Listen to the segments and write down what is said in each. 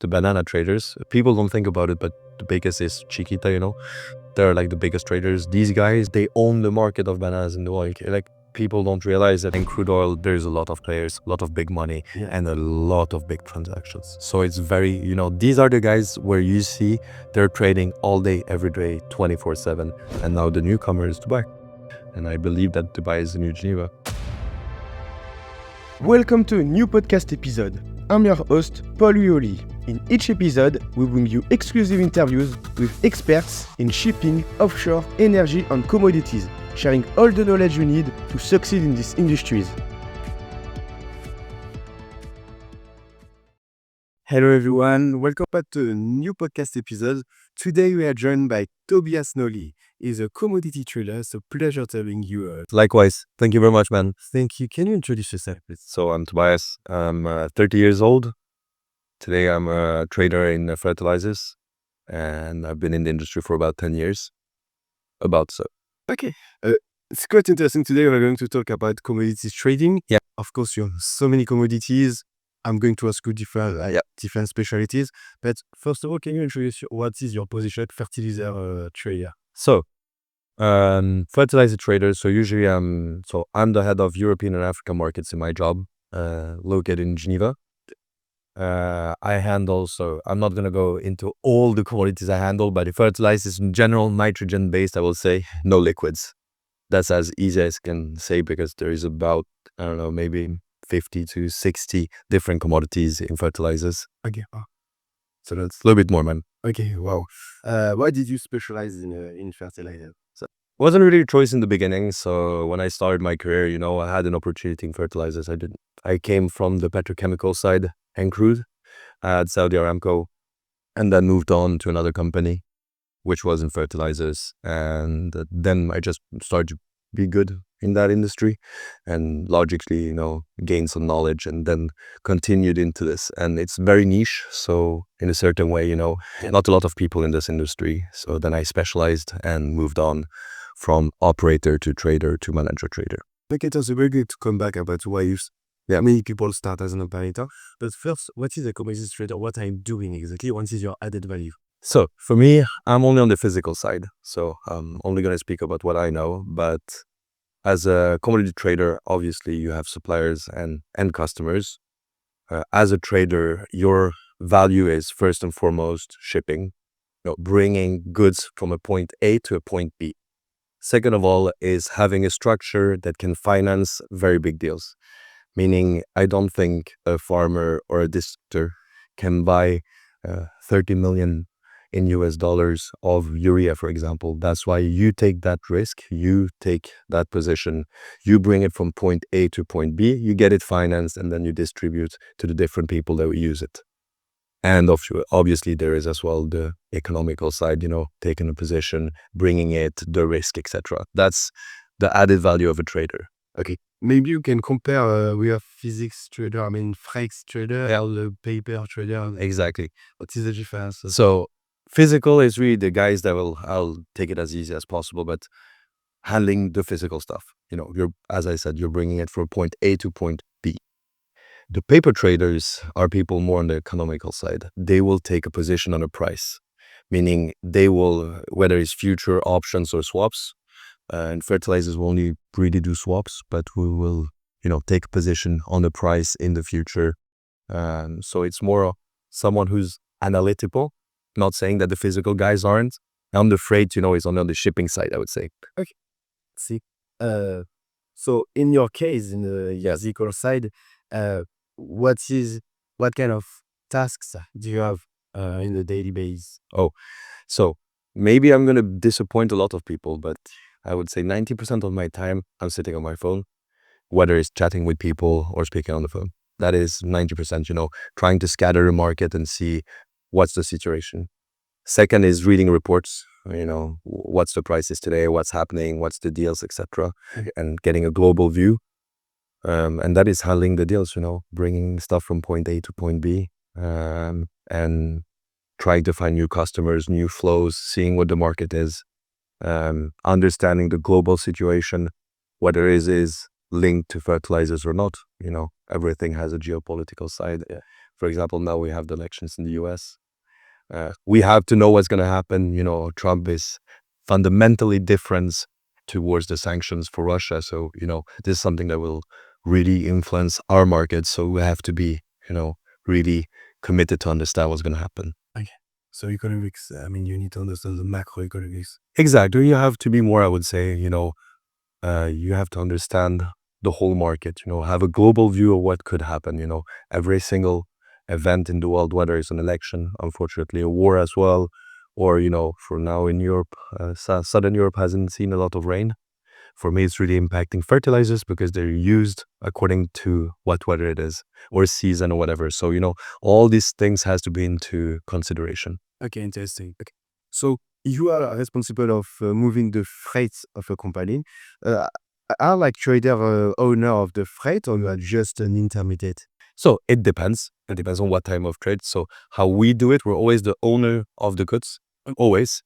the banana traders. People don't think about it, but the biggest is Chiquita, They're like the biggest traders. These guys, they own the market of bananas in the oil. Like, people don't realize that in crude oil, there's a lot of players, a lot of big money, and a lot of big transactions. So it's very, these are the guys where you see they're trading all day, every day, 24/7. And now the newcomer is Dubai. And I believe that Dubai is the new Geneva. Welcome to a new podcast episode. I'm your host, Paul Uoli. In each episode, we bring you exclusive interviews with experts in shipping, offshore, energy and commodities, sharing all the knowledge you need to succeed in these industries. Hello everyone, welcome back to a new podcast episode. Today we are joined by Tobias Nolli. He's a commodity trader, so pleasure having you. Likewise. Thank you very much, man. Thank you. Can you introduce yourself, please? So I'm Tobias. I'm 30 years old. Today I'm a trader in fertilizers, and I've been in the industry for about 10 years. Okay. It's quite interesting. Today we're going to talk about commodities trading. Yeah. Of course, you have so many commodities. I'm going to ask you different specialties. But first of all, can you introduce what is your position fertilizer trader? So, fertilizer trader. So usually I'm the head of European and African markets in my job, located in Geneva. I handle, so I'm not going to go into all the commodities I handle, but the fertilizers in general, nitrogen based, I will say, no liquids. That's as easy as I can say, because there is about, I don't know, maybe 50 to 60 different commodities in fertilizers. Okay. So that's a little bit more, man. Okay, wow. Why did you specialize in fertilizer? So it wasn't really a choice in the beginning. So when I started my career, I had an opportunity in fertilizers. I came from the petrochemical side and crude at Saudi Aramco, and then moved on to another company, which was in fertilizers. And then I just started to be good in that industry and logically, gained some knowledge and then continued into this. And it's very niche. So in a certain way, not a lot of people in this industry. So then I specialized and moved on from operator to trader to manager trader. Okay, so we're going to come back about why many people start as an operator. But first, what is a commodities trader? What I'm doing exactly? What is your added value? So for me, I'm only on the physical side. So I'm only going to speak about what I know. But as a commodity trader, obviously you have suppliers and end customers. As a trader, your value is first and foremost shipping, bringing goods from a point A to a point B. Second of all is having a structure that can finance very big deals. Meaning, I don't think a farmer or a distributor can buy 30 million in US dollars of urea, for example. That's why you take that risk, you take that position, you bring it from point A to point B, you get it financed, and then you distribute to the different people that will use it. And obviously there is as well the economical side, taking a position, bringing it, the risk, etc. That's the added value of a trader. Okay. Maybe you can compare we have physics trader, forex trader, and the paper trader. Exactly. What is the difference? So physical is really the guys that I'll take it as easy as possible, but handling the physical stuff. As I said, you're bringing it from point A to point B. The paper traders are people more on the economical side. They will take a position on a price, meaning they will, whether it's future options or swaps, and fertilizers will only really do swaps, but we will, take a position on the price in the future. So it's more someone who's analytical, not saying that the physical guys aren't. I'm afraid, is on the shipping side, I would say. Okay. See, so in your case, in the physical side, what kind of tasks do you have in the daily base? So maybe I'm going to disappoint a lot of people, but I would say 90% of my time I'm sitting on my phone, whether it's chatting with people or speaking on the phone. That is 90%, trying to scatter the market and see what's the situation. Second is reading reports, what's the prices today, what's happening, what's the deals, etc. And getting a global view. And that is handling the deals, bringing stuff from point A to point B, and trying to find new customers, new flows, seeing what the market is, understanding the global situation, whether it is linked to fertilizers or not. Everything has a geopolitical side. For example, now we have the elections in the US. We have to know what's going to happen. Trump is fundamentally different towards the sanctions for Russia. So, this is something that will really influence our markets. So we have to be, really committed to understand what's going to happen. Okay. So economics, you need to understand the macroeconomics. Exactly. You have to be more, I would say, you have to understand the whole market, have a global view of what could happen, every single event in the world, whether it's an election, unfortunately, a war as well, or, for now in Europe, Southern Europe hasn't seen a lot of rain. For me, it's really impacting fertilizers because they're used according to what weather it is or season or whatever. So, all these things has to be into consideration. Okay, interesting. Okay. So you are responsible of moving the freight of a company. Are like trader owner of the freight, or you are just an intermediate? So it depends. It depends on what time of trade. So how we do it, we're always the owner of the goods, always.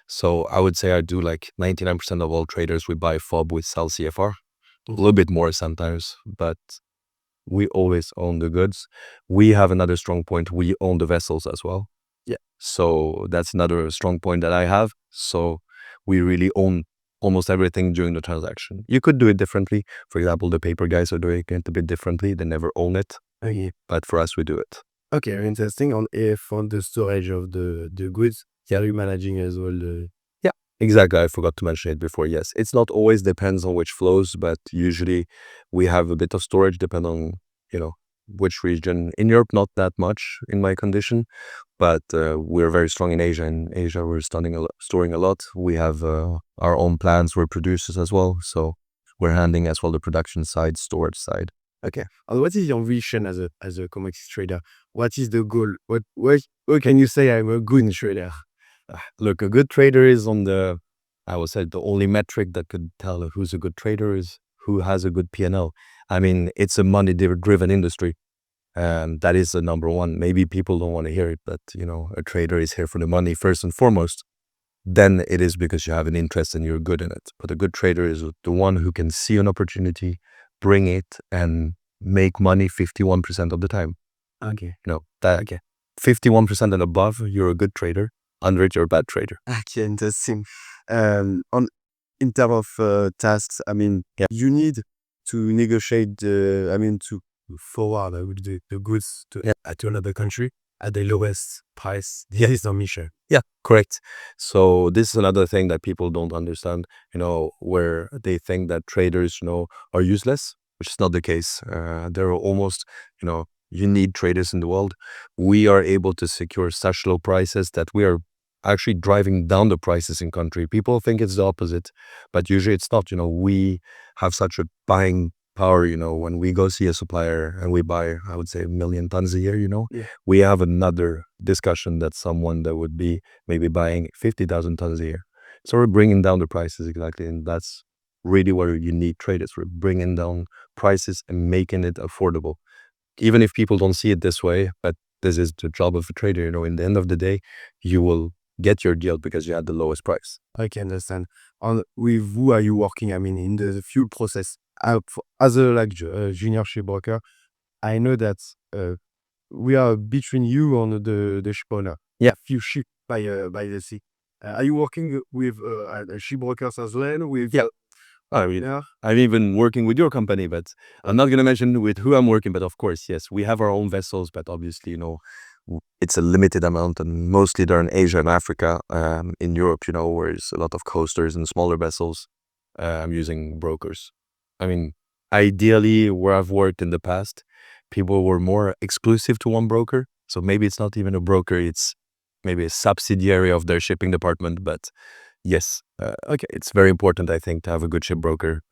So I would say I do like 99% of all traders. We buy FOB, we sell CFR, a little bit more sometimes, but we always own the goods. We have another strong point. We own the vessels as well. Yeah. So that's another strong point that I have. So we really own almost everything during the transaction. You could do it differently. For example, the paper guys are doing it a bit differently. They never own it. Okay. But for us, we do it. Okay, interesting. On the storage of the goods, are you managing as well? Yeah, exactly. I forgot to mention it before. Yes, it's not always depends on which flows, but usually we have a bit of storage depending on, which region. In Europe, not that much in my condition, but we're very strong in Asia. In Asia, we're storing a lot. We have our own plants. We're producers as well. So we're handling as well the production side, storage side. Okay. And what is your vision as a commodities trader? What is the goal? What can you say I'm a good trader? Look, a good trader is I would say the only metric that could tell who's a good trader is who has a good P&L. I mean, it's a money-driven industry. And that is the number one. Maybe people don't want to hear it, but, a trader is here for the money first and foremost. Then it is because you have an interest and you're good in it. But a good trader is the one who can see an opportunity, bring it, and make money 51% of the time. Okay. 51% and above, you're a good trader. Under it, you're a bad trader. Okay, interesting. In terms of tasks, you need to negotiate to forward the goods to another country at the lowest price. There is no mission. Yeah, correct. So this is another thing that people don't understand, where they think that traders, are useless, which is not the case. There are almost, you need traders in the world. We are able to secure such low prices that we are actually driving down the prices in country. People think it's the opposite, but usually it's not. We have such a buying power, when we go see a supplier and we buy, I would say, 1 million tons a year, Yeah. we have another discussion that someone that would be maybe buying 50,000 tons a year. So we're bringing down the prices, exactly. And that's really where you need traders. We're bringing down prices and making it affordable. Even if people don't see it this way, but this is the job of a trader, in the end of the day, you will get your deal because you had the lowest price. I can understand. With who are you working? In the fuel process. As a junior shipbroker, I know that we are between you and the ship owner. Yeah. Few ship by the sea. Are you working with shipbrokers as well? Yeah. I'm even working with your company, but I'm not going to mention with who I'm working. But of course, yes, we have our own vessels, but obviously, it's a limited amount, and mostly they're in Asia and Africa. In Europe, where there's a lot of coasters and smaller vessels, I'm using brokers. Ideally, where I've worked in the past, people were more exclusive to one broker. So maybe it's not even a broker, it's maybe a subsidiary of their shipping department. But yes, it's very important, I think, to have a good ship broker.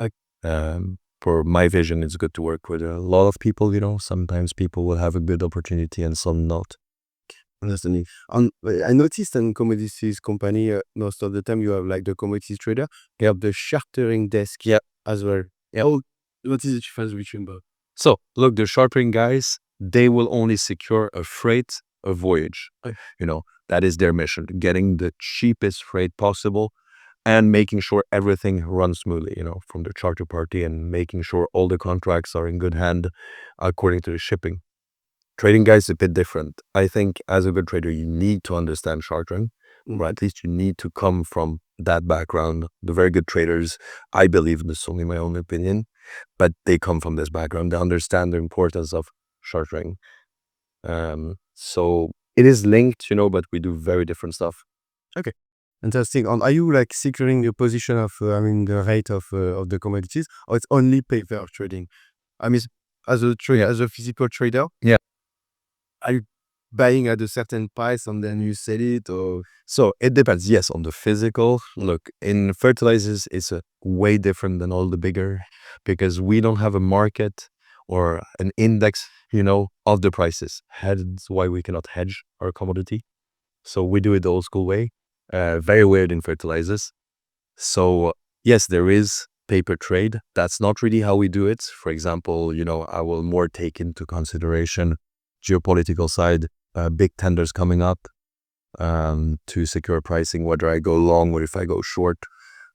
For my vision, it's good to work with a lot of people. Sometimes people will have a good opportunity and some not. Understanding. I noticed in commodities company, most of the time you have like the commodities trader, you have the chartering desk as well. Yeah. What is the difference between both? So look, the chartering guys, they will only secure a freight, a voyage. That is their mission, getting the cheapest freight possible and making sure everything runs smoothly, from the charter party, and making sure all the contracts are in good hand according to the shipping. Trading guys is a bit different. I think as a good trader, you need to understand chartering, or at least you need to come from that background. The very good traders, I believe, this is only my own opinion, but they come from this background. They understand the importance of chartering. So it is linked, but we do very different stuff. Okay. Interesting. And are you like securing the position of, the rate of the commodities, or it's only paper trading? I mean, as a physical trader, Yeah. are you buying at a certain price and then you sell it, or? So it depends. Yes, on the physical. Look, in fertilizers, it's way different than all the bigger because we don't have a market or an index, of the prices. That's why we cannot hedge our commodity. So we do it the old school way. Very weird in fertilizers. So yes, there is paper trade. That's not really how we do it. For example, I will more take into consideration geopolitical side, big tenders coming up to secure pricing, whether I go long or if I go short.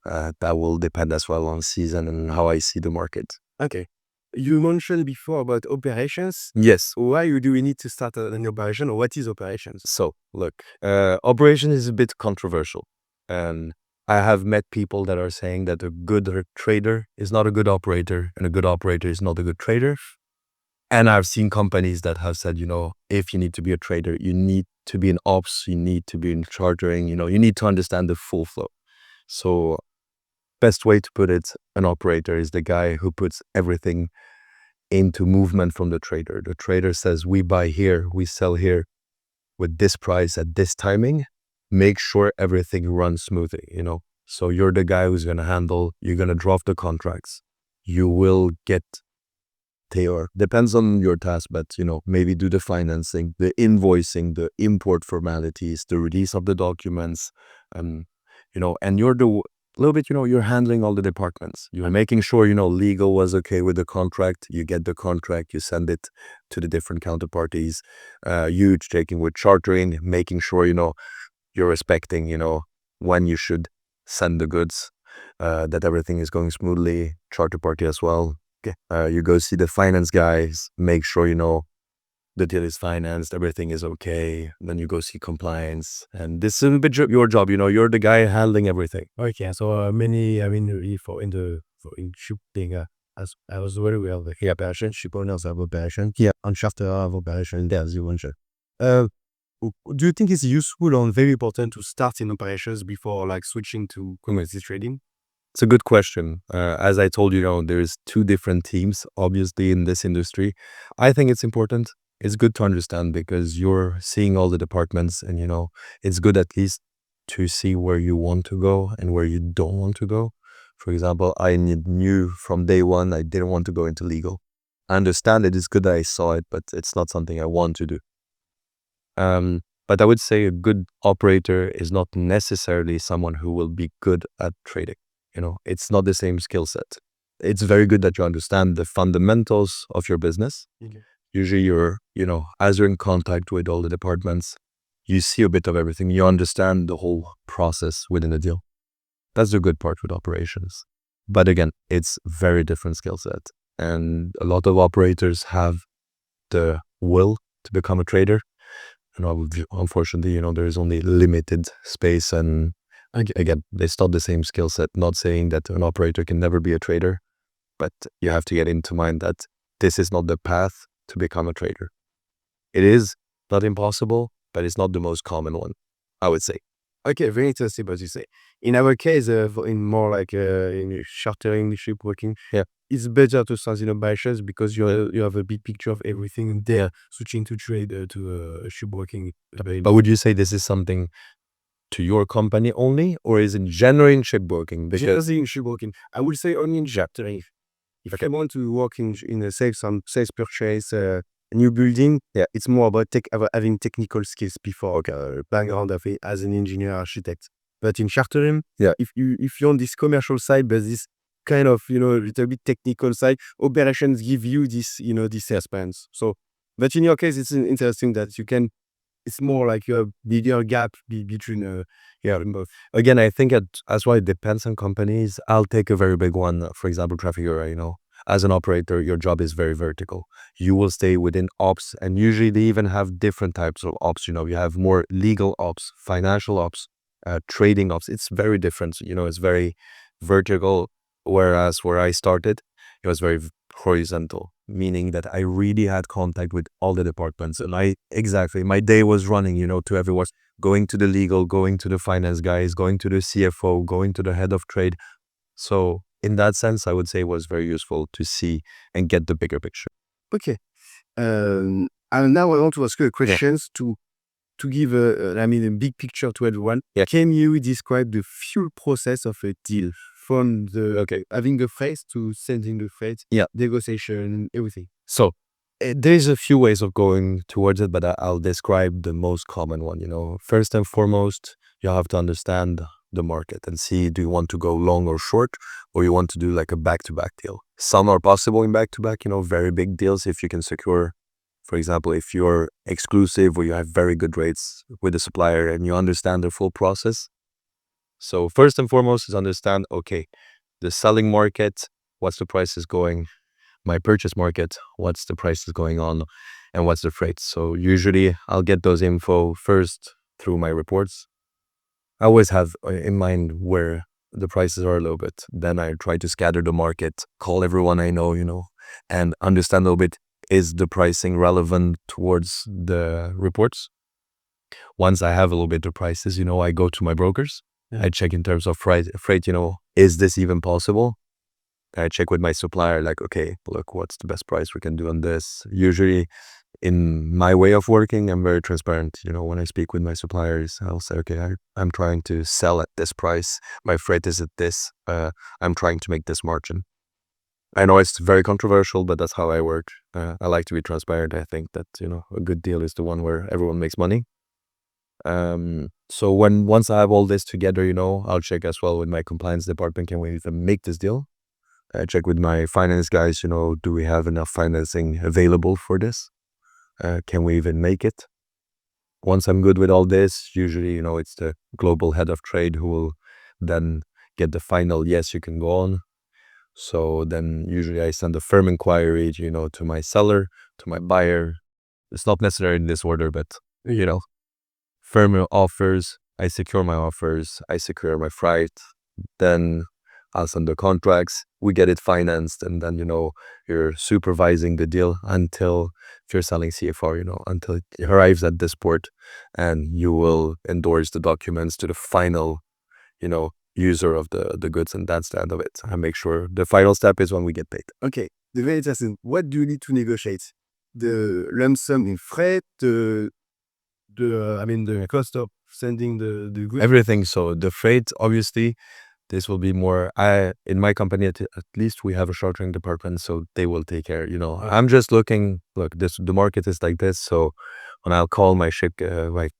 That will depend as well on season and how I see the market. Okay. You mentioned before about operations. Yes. Why do we need to start an operation, or what is operations? So look, operation is a bit controversial. And I have met people that are saying that a good trader is not a good operator and a good operator is not a good trader. And I've seen companies that have said, if you need to be a trader, you need to be in ops, you need to be in chartering, you need to understand the full flow. So best way to put it, an operator is the guy who puts everything into movement from the trader. The trader says, we buy here, we sell here with this price at this timing, make sure everything runs smoothly, So you're the guy who's going to handle, you're going to draft the contracts. You will get depends on your task, but maybe do the financing, the invoicing, the import formalities, the release of the documents, and you're little bit, you're handling all the departments. You're making sure, legal was okay with the contract. You get the contract, you send it to the different counterparties. You taking with chartering, making sure, you're respecting, when you should send the goods, that everything is going smoothly, charter party as well. Okay. You go see the finance guys, make sure, the deal is financed, everything is okay. Then you go see compliance. And this is a bit your job, you're the guy handling everything. Okay, so in shipping, as I was very well, the operation, ship owners have operation, and charter have operation there, as you mentioned. Do you think it's useful or very important to start in operations before like switching to commodities trading? It's a good question. As I told you, there's two different teams, obviously, in this industry. I think it's important. It's good to understand because you're seeing all the departments and, it's good at least to see where you want to go and where you don't want to go. For example, I knew from day one I didn't want to go into legal. I understand it is good that I saw it, but it's not something I want to do. But I would say a good operator is not necessarily someone who will be good at trading. It's not the same skill set. It's very good that you understand the fundamentals of your business. Okay. Usually you're, as you're in contact with all the departments, you see a bit of everything. You understand the whole process within a deal. That's the good part with operations. But again, it's very different skill set. And a lot of operators have the will to become a trader. Unfortunately, there is only limited space. And again, it's not the same skill set. Not saying that an operator can never be a trader, but you have to get into mind that this is not the path to become a trader. It is not impossible, but it's not the most common one, I would say. Okay, very interesting what you say. In our case, in more like in chartering, shipworking, it's better to start in operations because you have a big picture of everything there, switching to trade to shipworking. But would you say this is something to your company only, or is it generally in shipworking? Because in shipworking, I would say only in chartering. If I want to work in a sales purchase, a new building, it's more about having technical skills before background of it as an engineer architect. But in chartering, if you're on this commercial side, but this kind of little bit technical side, operations give you this this sales plans. So, but in your case, it's interesting that you can. It's more like a bigger gap between both. Again, I think that's why it depends on companies. I'll take a very big one, for example, Trafigura, as an operator, your job is very vertical. You will stay within ops, and usually they even have different types of ops. You have more legal ops, financial ops, trading ops. It's very different. It's very vertical. Whereas where I started, it was very horizontal, meaning that I really had contact with all the departments. And my day was running, to everyone, going to the legal, going to the finance guys, going to the CFO, going to the head of trade. So in that sense, I would say it was very useful to see and get the bigger picture. Okay. And now I want to ask you a questions to give a big picture to everyone. Yeah. Can you describe the full process of a deal from having the freight to sending the freight, negotiation, everything? So there's a few ways of going towards it, but I'll describe the most common one. First and foremost, you have to understand the market and see, do you want to go long or short, or you want to do like a back-to-back deal? Some are possible in back-to-back, very big deals if you can secure. For example, if you're exclusive or you have very good rates with the supplier and you understand the full process. So first and foremost is understand, okay, the selling market, what's the prices going, my purchase market, what's the prices going on, and what's the freight. So usually I'll get those info first through my reports. I always have in mind where the prices are a little bit. Then I try to scatter the market, call everyone I know, and understand a little bit, is the pricing relevant towards the reports? Once I have a little bit of prices, I go to my brokers. Yeah. I check in terms of freight, is this even possible? I check with my supplier, like, okay, look, what's the best price we can do on this? Usually in my way of working, I'm very transparent. When I speak with my suppliers, I'll say, okay, I'm trying to sell at this price. My freight is at this. I'm trying to make this margin. I know it's very controversial, but that's how I work. I like to be transparent. I think that, a good deal is the one where everyone makes money. So once I have all this together, I'll check as well with my compliance department, can we even make this deal? I check with my finance guys, do we have enough financing available for this? Can we even make it? Once I'm good with all this, usually, it's the global head of trade who will then get the final, yes, you can go on. So then usually I send a firm inquiry, to my seller, to my buyer. It's not necessarily in this order, but, firm offers, I secure my offers, I secure my freight, then I'll send the contracts, we get it financed, and then, you're supervising the deal until, if you're selling CFR, until it arrives at this port, and you will endorse the documents to the final, user of the goods, and that's the end of it. I make sure the final step is when we get paid. Okay, the very interesting. What do you need to negotiate? The lump sum in freight, the cost of sending the goods? Everything. So the freight, obviously, this will be more, in my company, at least we have a short-term department, so they will take care, I'm just looking, look, the market is like this. So when I'll call my ship, like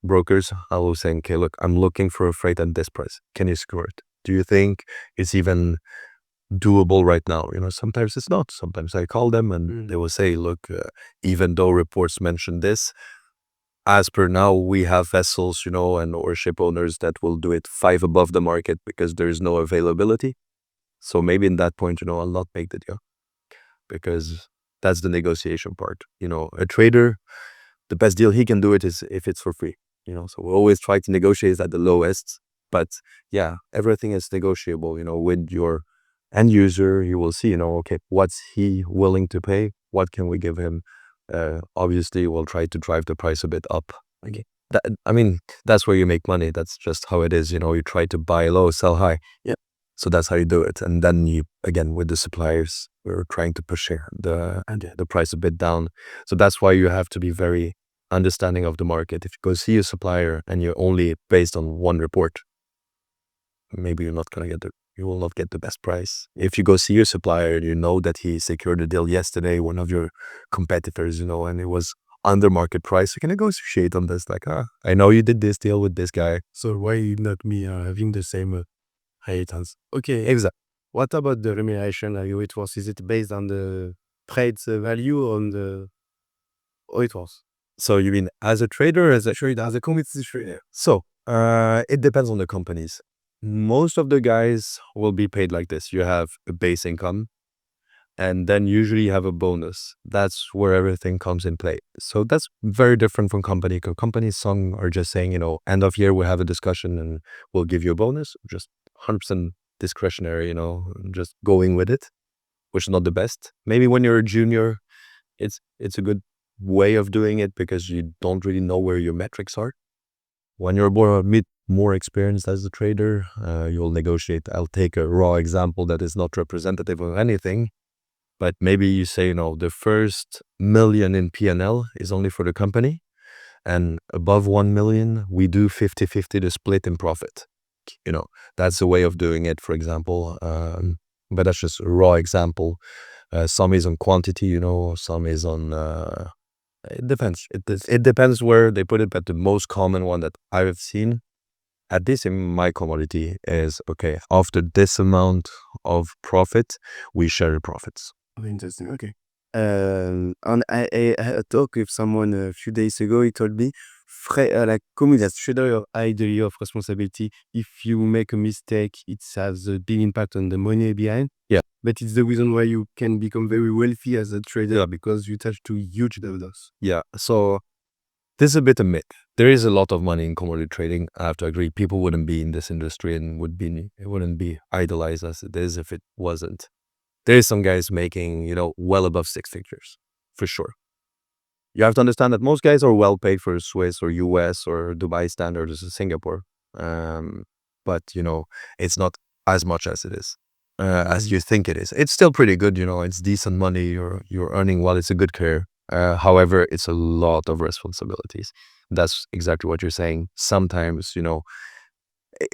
brokers, I will say, okay, look, I'm looking for a freight at this price. Can you secure it? Do you think it's even doable right now? Sometimes it's not. Sometimes I call them and they will say, look, even though reports mention this, as per now, we have vessels, or ship owners that will do it 5 above the market because there is no availability. So maybe in that point, I'll not make the deal, because that's the negotiation part. A trader, the best deal he can do it is if it's for free. So we always try to negotiate at the lowest. But yeah, everything is negotiable. With your end user, you will see, okay, what's he willing to pay? What can we give him? Obviously, we'll try to drive the price a bit up. Okay. That's where you make money. That's just how it is. You try to buy low, sell high. Yeah. So that's how you do it. And then you, again, with the suppliers, we're trying to push the price a bit down. So that's why you have to be very understanding of the market. If you go see a supplier and you're only based on one report, maybe you will not get the best price. If you go see your supplier, that he secured a deal yesterday, one of your competitors, and it was under market price, you can negotiate on this. Like, I know you did this deal with this guy, so why not me having the same returns? Okay, exactly. What about the remuneration? Is it based on the trade's value or on the it was? So you mean as a trader, as a commodities trader? So it depends on the companies. Most of the guys will be paid like this. You have a base income, and then usually you have a bonus. That's where everything comes in play. So that's very different from company, because companies, some are just saying, end of year we'll have a discussion and we'll give you a bonus, just 100% discretionary, just going with it, which is not the best. Maybe when you're a junior, it's a good way of doing it because you don't really know where your metrics are. When you're more experienced as a trader, you'll negotiate. I'll take a raw example that is not representative of anything, but maybe you say, the first million in P&L is only for the company, and above 1 million, we do 50-50 the split in profit. That's a way of doing it, for example. But that's just a raw example. Some is on quantity, some is on... it depends. It depends where they put it, but the most common one that I've seen, at least in my commodity, is, okay, after this amount of profit, we share the profits. Oh, interesting. Okay. And I had a talk with someone a few days ago. He told me, like Commodities Trader, your high degree of responsibility. If you make a mistake, it has a big impact on the money behind. Yeah. But it's the reason why you can become very wealthy as a trader, because you touch to huge dollars. Yeah. So this is a bit of myth. There is a lot of money in commodity trading. I have to agree. People wouldn't be in this industry and it wouldn't be idolized as it is if it wasn't. There is some guys making, well above 6 figures, for sure. You have to understand that most guys are well paid for Swiss or US or Dubai standards or Singapore. But, it's not as much as it is, as you think it is. It's still pretty good, it's decent money. You're earning well. It's a good career. However, it's a lot of responsibilities. That's exactly what you're saying. Sometimes,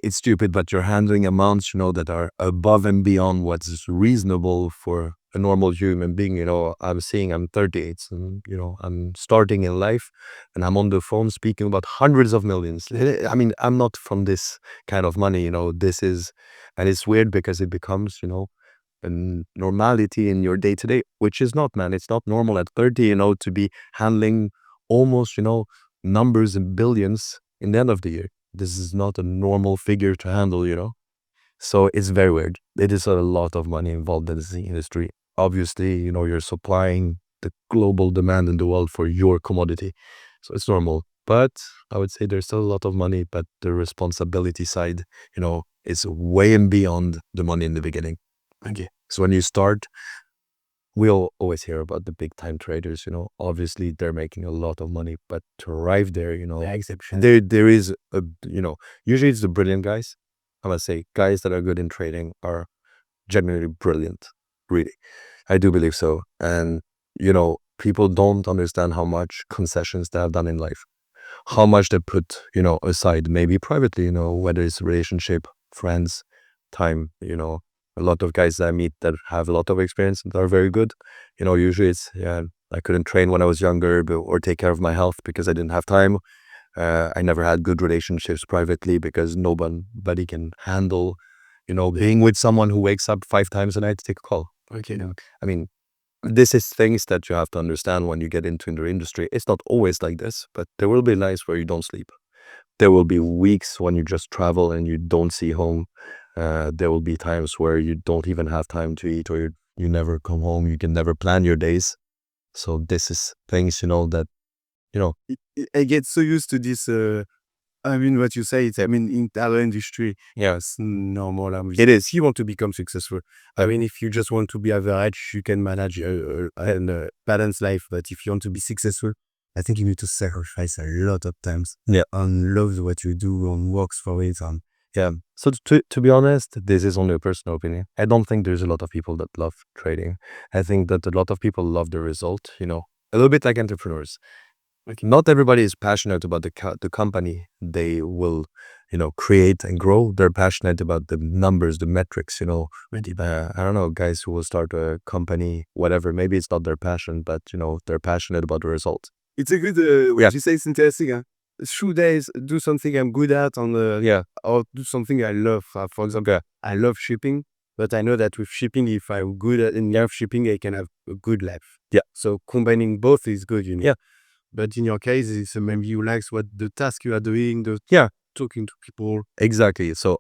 it's stupid, but you're handling amounts, that are above and beyond what's reasonable for a normal human being. I'm 38, and, I'm starting in life, and I'm on the phone speaking about hundreds of millions. I mean, I'm not from this kind of money, and it's weird because it becomes, a normality in your day to day, which is not, man. It's not normal at 30, to be handling almost, numbers in billions in the end of the year. This is not a normal figure to handle. So it's very weird. It is a lot of money involved in this industry. Obviously, you're supplying the global demand in the world for your commodity. So it's normal. But I would say there's still a lot of money, but the responsibility side, is way and beyond the money in the beginning. Okay. So when you start, we'll always hear about the big time traders, obviously they're making a lot of money, but to arrive there, Exception. there is usually it's the brilliant guys. I must say, guys that are good in trading are genuinely brilliant. Really. I do believe so. And, people don't understand how much concessions they have done in life, how much they put, aside, maybe privately, whether it's relationship, friends, time, a lot of guys that I meet that have a lot of experience that are very good. Usually it's, I couldn't train when I was younger or take care of my health because I didn't have time. I never had good relationships privately because nobody can handle, being with someone who wakes up 5 times a night to take a call. Okay. I mean, this is things that you have to understand when you get into the industry. It's not always like this, but there will be nights where you don't sleep. There will be weeks when you just travel and you don't see home. There will be times where you don't even have time to eat, or you never come home. You can never plan your days. So this is things, that, I get so used to this. What you say, in our industry, it's normal. It is. If you want to become successful, if you just want to be average, you can manage a balanced life. But if you want to be successful, I think you need to sacrifice a lot of times. Yeah. And love what you do and works for it. So to be honest, this is only a personal opinion. I don't think there's a lot of people that love trading. I think that a lot of people love the result, a little bit like entrepreneurs. Okay. Not everybody is passionate about the company they will, create and grow. They're passionate about the numbers, the metrics, I don't know, guys who will start a company, whatever, maybe it's not their passion, but, they're passionate about the result. It's a good, what you say is interesting. Should I do something I'm good at or do something I love? For example, I love shipping, but I know that with shipping, if I'm good in shipping, I can have a good life. Yeah. So combining both is good, Yeah. But in your case, it's maybe you like what the task you are doing, talking to people. Exactly. So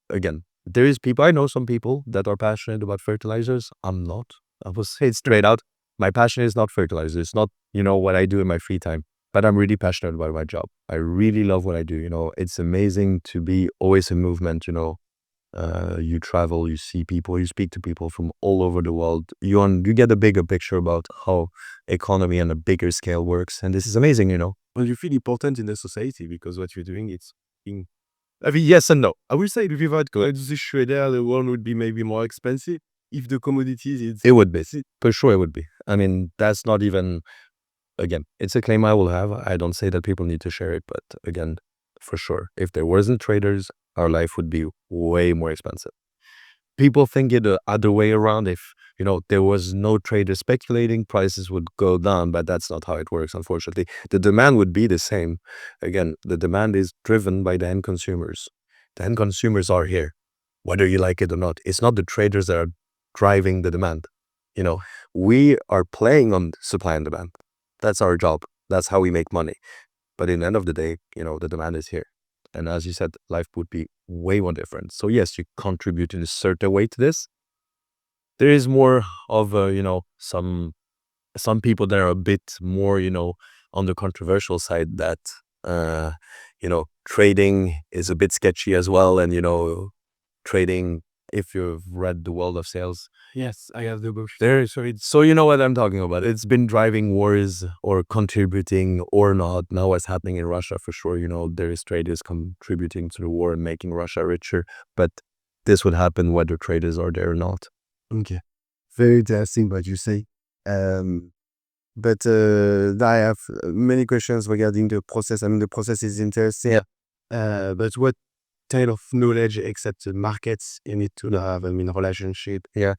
again, there is people, I know some people that are passionate about fertilizers. I'm not. I will say it straight out. My passion is not fertilizer. It's not, what I do in my free time, but I'm really passionate about my job. I really love what I do. It's amazing to be always in movement. You travel, you see people, you speak to people from all over the world. You get a bigger picture about how economy on a bigger scale works. And this is amazing. Well, you feel important in the society because what you're doing, it's in. I mean, yes and no. I will say if without commodities trader, the world would be maybe more expensive. If the commodities, it's It would be. For sure it would be. I mean, that's not even, again, it's a claim I will have. I don't say that people need to share it, but again, for sure, if there wasn't traders, our life would be way more expensive. People think it the other way around. If, there was no trader speculating, prices would go down, but that's not how it works, unfortunately. The demand would be the same. Again, the demand is driven by the end consumers. The end consumers are here, whether you like it or not. It's not the traders that are driving the demand. We are playing on supply and demand. That's our job. That's how we make money. But in the end of the day, the demand is here. And as you said, life would be way more different. So yes, you contribute in a certain way to this. There is more of some people that are a bit more, on the controversial side that, trading is a bit sketchy as well. And, trading, if you've read The World of Sales, yes, I have the book. so you know what I'm talking about. It's been driving wars or contributing or not. Now what's happening in Russia, for sure, there is traders contributing to the war and making Russia richer. But this would happen whether traders are there or not. Okay. Very interesting what you say. But I have many questions regarding the process. I mean, the process is interesting. Yeah. But what kind of knowledge except the markets you need to have? I mean, relationship. Yeah.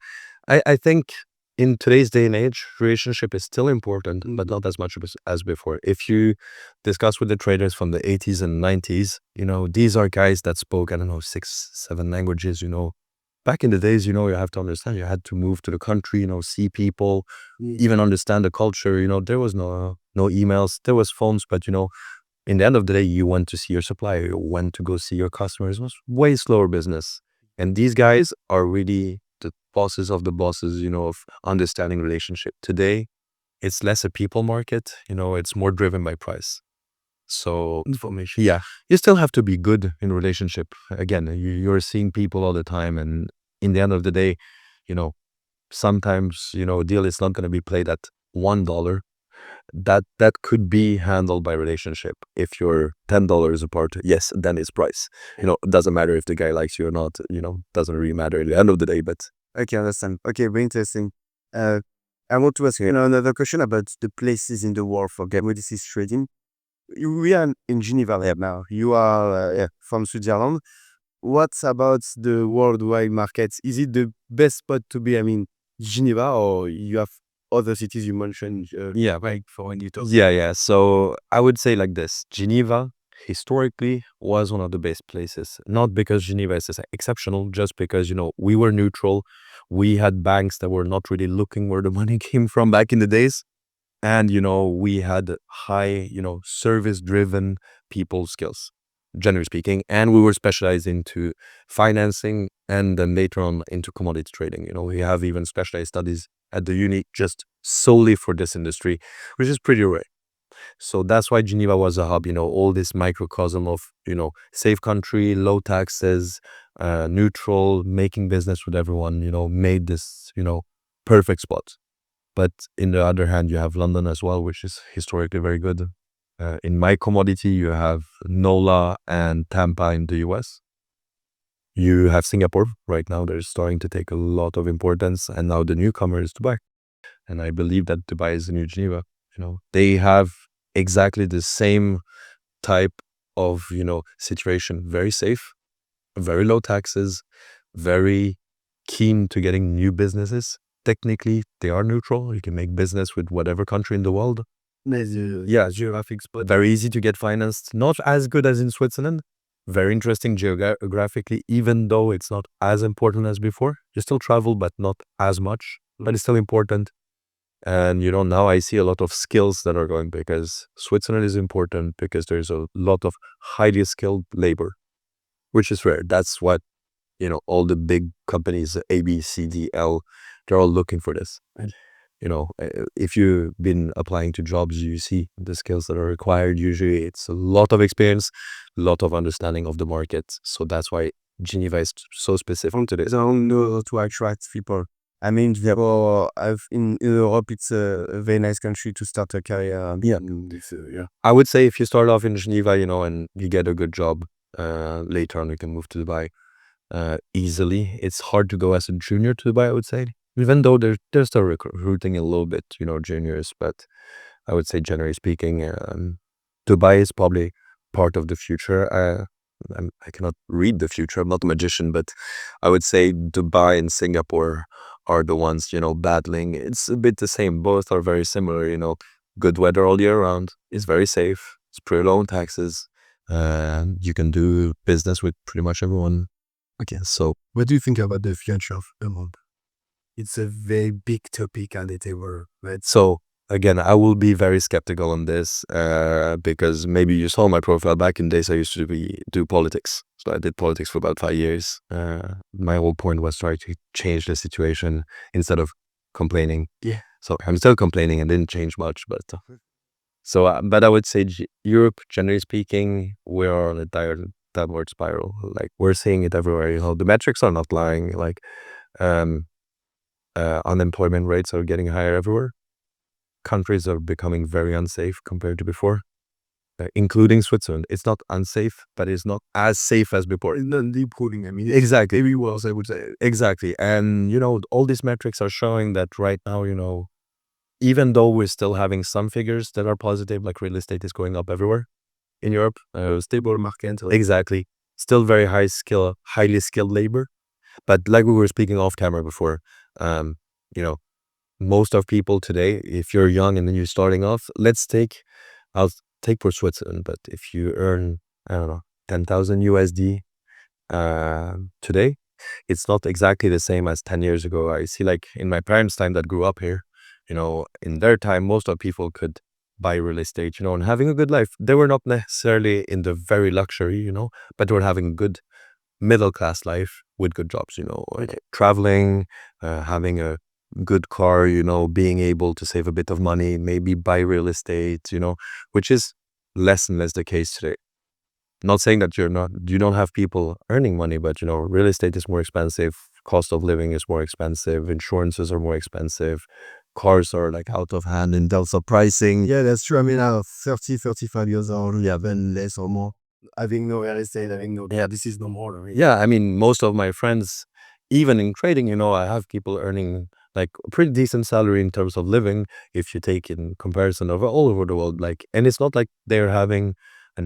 I think in today's day and age, relationship is still important, but not as much as before. If you discuss with the traders from the 80s and 90s, these are guys that spoke, I don't know, 6, 7 languages, Back in the days, you have to understand, you had to move to the country, see people, even understand the culture. There was no emails, there was phones, but, in the end of the day, you went to see your supplier, you went to go see your customers. It was way slower business. And these guys are really the bosses of the bosses, of understanding relationship. Today, it's less a people market, it's more driven by price. So Information. yeah, you still have to be good in relationship. Again, you're seeing people all the time. And in the end of the day, sometimes, a deal is not going to be played at $1. That could be handled by relationship. If you're $10 apart, yes, then it's price. It doesn't matter if the guy likes you or not, doesn't really matter at the end of the day, but. Okay, understand. Okay, very interesting. I want to ask you another question about the places in the world for commodities trading. We are in Geneva right now. You are from Switzerland. What about the worldwide markets? Is it the best spot to be? I mean, Geneva, or you have other cities you mentioned? Yeah, like for when you talk. Yeah. So I would say like this: Geneva historically was one of the best places. Not because Geneva is exceptional, just because we were neutral. We had banks that were not really looking where the money came from back in the days. And, we had high, service-driven people skills, generally speaking. And we were specialized into financing and then later on into commodities trading. We have even specialized studies at the uni just solely for this industry, which is pretty rare. So that's why Geneva was a hub, all this microcosm of, safe country, low taxes, neutral, making business with everyone, made this, perfect spot. But in the other hand, you have London as well, which is historically very good. In my commodity, you have NOLA and Tampa in the US. You have Singapore right now. They're starting to take a lot of importance. And now the newcomer is Dubai. And I believe that Dubai is the new Geneva. They have exactly the same type of, situation. Very safe, very low taxes, very keen to getting new businesses. Technically, they are neutral. You can make business with whatever country in the world. Yeah, geographic spot. Very easy to get financed. Not as good as in Switzerland. Very interesting geographically, even though it's not as important as before. You still travel, but not as much. But it's still important. And, now I see a lot of skills that are going, because Switzerland is important because there's a lot of highly skilled labor, which is rare. That's what, all the big companies, A, B, C, D, L, they're all looking for this. You know, if you've been applying to jobs, you see the skills that are required. Usually it's a lot of experience, a lot of understanding of the market. So that's why Geneva is so specific to this. I don't know to attract people. I mean, in Europe, it's a very nice country to start a career. Yeah. I would say if you start off in Geneva, you know, and you get a good job, later on you can move to Dubai easily. It's hard to go as a junior to Dubai, I would say. Even though they're still recruiting a little bit, you know, juniors, but I would say generally speaking, Dubai is probably part of the future. I cannot read the future. I'm not a magician, but I would say Dubai and Singapore are the ones, you know, battling. It's a bit the same. Both are very similar, you know, good weather all year round. It's very safe. It's pretty low in taxes. You can do business with pretty much everyone. Okay, so What do you think about the future of the month? It's a very big topic on the table. But So again, I will be very skeptical on this because maybe you saw my profile back in days I used to do politics. So I did politics for about 5 years. My whole point was trying to change the situation instead of complaining. Yeah. So I'm still complaining and didn't change much, but but I would say Europe, generally speaking, we are on a downward spiral. Like we're seeing it everywhere. You know, the metrics are not lying. Like unemployment rates are getting higher everywhere. Countries are becoming very unsafe compared to before, including Switzerland. It's not unsafe, but it's not as safe as before. it's not improving. I mean, Exactly. maybe worse, I would say. Exactly. And, you know, all these metrics are showing that right now, you know, even though we're still having some figures that are positive, like real estate is going up everywhere in Europe. Stable market. Exactly. Still very highly skilled labor. But like we were speaking off camera before, you know, most of people today, if you're young and then you're starting off, I'll take for Switzerland, but if you earn, I don't know, 10,000 USD today, it's not exactly the same as 10 years ago. I see like in my parents' time that grew up here, you know, in their time, most of people could buy real estate, you know, and having a good life. They were not necessarily in the very luxury, you know, but they were having a good middle class life with good jobs, you know, traveling, having a good car, you know, being able to save a bit of money, maybe buy real estate, you know, which is less and less the case today. Not saying that you don't have people earning money, but, you know, real estate is more expensive. Cost of living is more expensive. Insurances are more expensive. Cars are like out of hand in terms of pricing. Yeah, that's true. I mean, 30, 35 years old, yeah, then less or more. Having no real estate, this is no more. I mean. Yeah, I mean, most of my friends, even in trading, you know, I have people earning like a pretty decent salary in terms of living if you take in comparison of all over the world. Like, and it's not like they're having a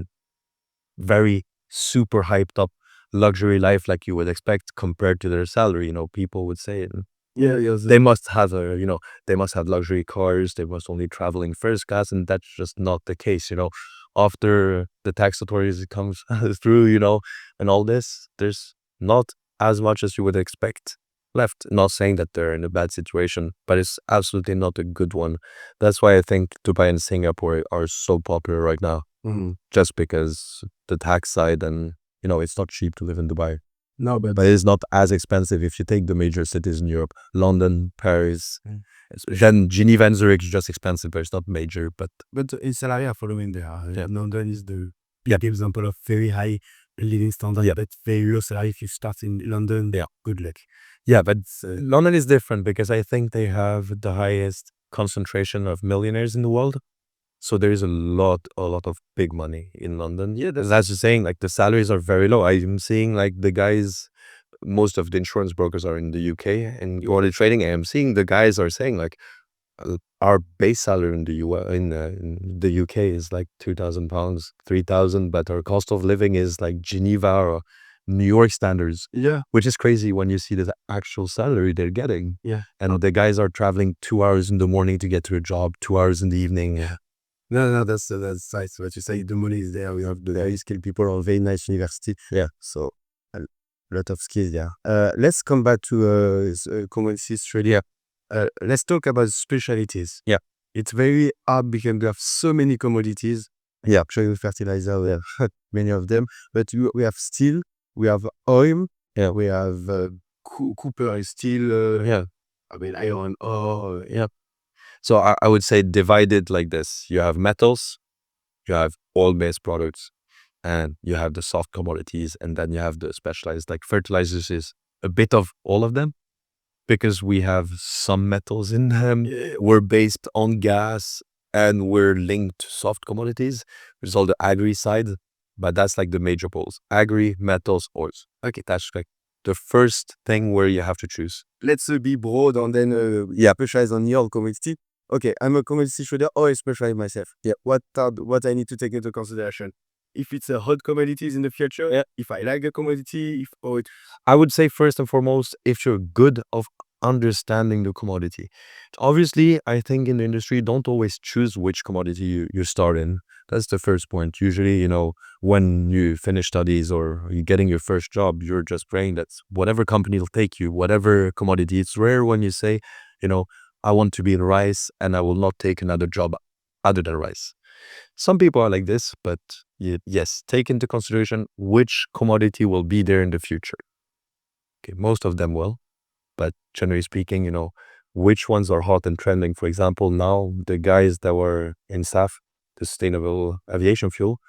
very super hyped up luxury life like you would expect compared to their salary. You know, people would say they must have they must have luxury cars. They must only travel in first class, and that's just not the case. You know, after the tax authorities comes through, you know, and all this, there's not as much as you would expect left. Not saying that they're in a bad situation, but it's absolutely not a good one. That's why I think Dubai and Singapore are so popular right now, just because the tax side, and you know, it's not cheap to live in Dubai. No, but It's not as expensive if you take the major cities in Europe, London, Paris. Then Geneva and Zurich is just expensive, but it's not major. But in salary are following there. Yeah. London is the big example of very high living standard, but very low salary if you start in London. Yeah. Good luck. yeah, but London is different because I think they have the highest concentration of millionaires in the world. So there is a lot of big money in London. Yeah, that's just saying, like, the salaries are very low. I'm seeing like the guys, most of the insurance brokers are in the UK and Commodities Trading. I'm seeing the guys are saying like our base salary in in the UK is like £2,000, 3,000, but our cost of living is like Geneva or New York standards. Yeah. Which is crazy when you see the actual salary they're getting. Yeah. And the guys are traveling 2 hours in the morning to get to a job, 2 hours in the evening. Yeah. No, that's nice. What you say, the money is there. We have the very skilled people on very nice university. Yeah. So a lot of skills there. Let's come back to commodities trading. Let's talk about specialties. Yeah. It's very hard because we have so many commodities. Yeah. Actually, fertilizer, we have many of them. But we have steel, we have oil, Yeah. we have copper is still. Yeah. I mean, iron ore. Yeah. So I would say divide it like this. You have metals, you have oil-based products, and you have the soft commodities, and then you have the specialized, like fertilizers is a bit of all of them because we have some metals in them. We're based on gas and we're linked to soft commodities, which is all the agri side, but that's like the major poles. Agri, metals, oils. Okay, that's like the first thing where you have to choose. Let's be broad and then specialize on your commodity. Okay, I'm a commodity trader or I specialize myself. Yeah, what I need to take into consideration? If it's a hot commodities in the future, if I like the commodity, I would say first and foremost, if you're good of understanding the commodity. Obviously, I think in the industry, don't always choose which commodity you start in. That's the first point. Usually, when you finish studies or you're getting your first job, you're just praying that whatever company will take you, whatever commodity. It's rare when you say, I want to be in rice and I will not take another job other than rice. Some people are like this, but yes, take into consideration which commodity will be there in the future. Okay, most of them will, but generally speaking, which ones are hot and trending. For example, now the guys that were in SAF, the sustainable aviation fuel,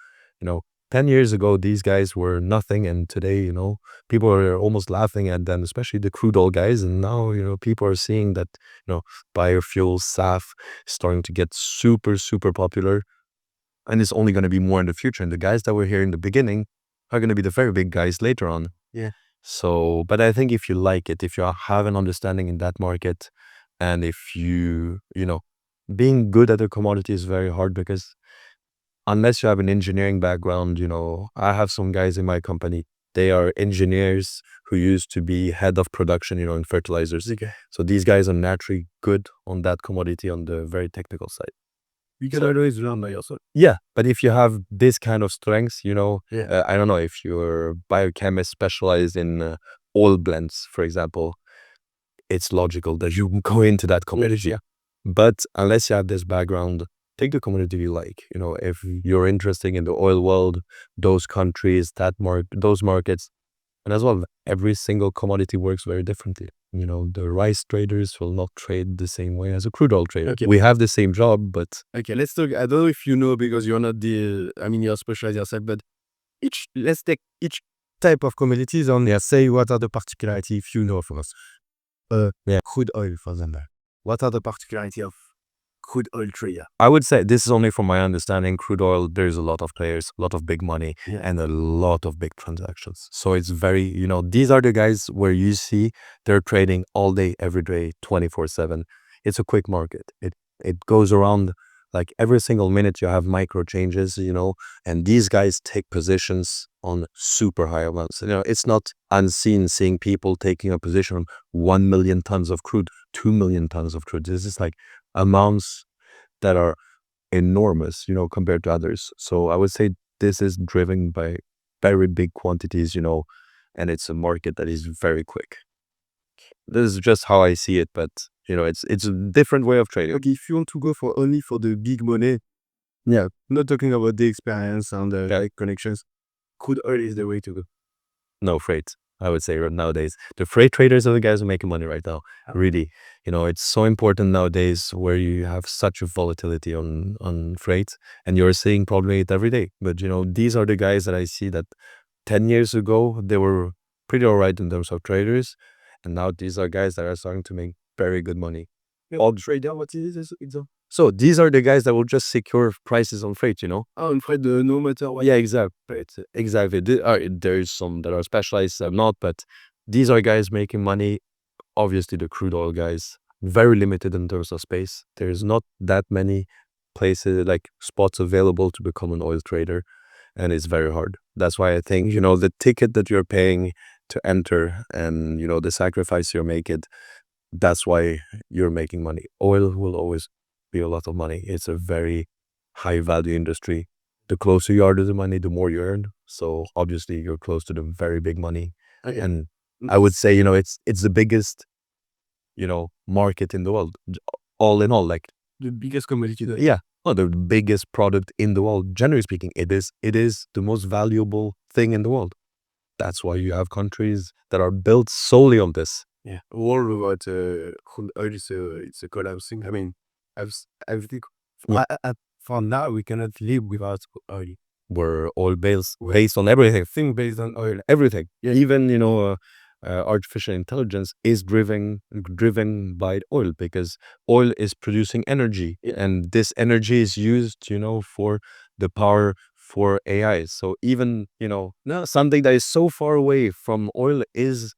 10 years ago, these guys were nothing. And today, people are almost laughing at them, especially the crude oil guys. And now, people are seeing that, biofuels, SAF is starting to get super, super popular. And it's only going to be more in the future. And the guys that were here in the beginning are going to be the very big guys later on. Yeah. So, but I think if you like it, if you have an understanding in that market, and if being good at a commodity is very hard because unless you have an engineering background, I have some guys in my company, they are engineers who used to be head of production, in fertilizers. Okay. So these guys are naturally good on that commodity on the very technical side. You can always learn by yourself. Yeah, but if you have this kind of strengths, I don't know, if you're a biochemist specialized in oil blends, for example, it's logical that you go into that commodity. Yeah. But unless you have this background, take the commodity you like. If you're interested in the oil world, those countries, those markets, and as well, every single commodity works very differently. The rice traders will not trade the same way as a crude oil trader. Okay. We have the same job, but Okay, let's talk. I don't know if you know because you're not you're specialized yourself, but let's take each type of commodities and say what are the particularities if you know for us. Crude oil, for example. What are the particularities of crude oil trader? I would say this is only from my understanding. Crude oil, there's a lot of players, a lot of big money, and a lot of big transactions. So it's very, these are the guys where you see they're trading all day, every day, 24/7. It's a quick market. It goes around like every single minute you have micro changes, and these guys take positions on super high amounts. It's not unseen seeing people taking a position on 1 million tons of crude, 2 million tons of crude. This is like amounts that are enormous, compared to others. So I would say this is driven by very big quantities, and it's a market that is very quick. This is just how I see it, but it's a different way of trading. Okay, if you want to go only for the big money, not talking about the experience and the connections, crude oil is the way to go. No, freight, I would say nowadays. The freight traders are the guys who are making money right now. Really. It's so important nowadays where you have such a volatility on freight, and you're seeing probably it every day. But, these are the guys that I see that 10 years ago, they were pretty all right in terms of traders. And now these are guys that are starting to make very good money. All trader, what is it? So these are the guys that will just secure prices on freight, On freight, no matter what. Yeah, exactly. Exactly. There's some that are specialized, some not, but these are guys making money. Obviously, the crude oil guys, very limited in terms of space. There's not that many places, like spots available to become an oil trader, and it's very hard. That's why I think, the ticket that you're paying to enter and, the sacrifice you're making, that's why you're making money. Oil will always be a lot of money. It's a very high value industry. The closer you are to the money, the more you earn. So obviously you're close to the very big money. Okay. And I would say, it's the biggest, market in the world. All in all, like The biggest commodity. yeah, the biggest product in the world. Generally speaking, it is the most valuable thing in the world. That's why you have countries that are built solely on this. Yeah, all about crude oil it's a collapsing. I mean, I think Yeah. for now we cannot live without oil. We're all based on everything. Thing based on oil. Everything. Yeah. Even artificial intelligence is driven by oil, because oil is producing energy, and this energy is used, for the power for AI. So even No. something that is so far away from oil is,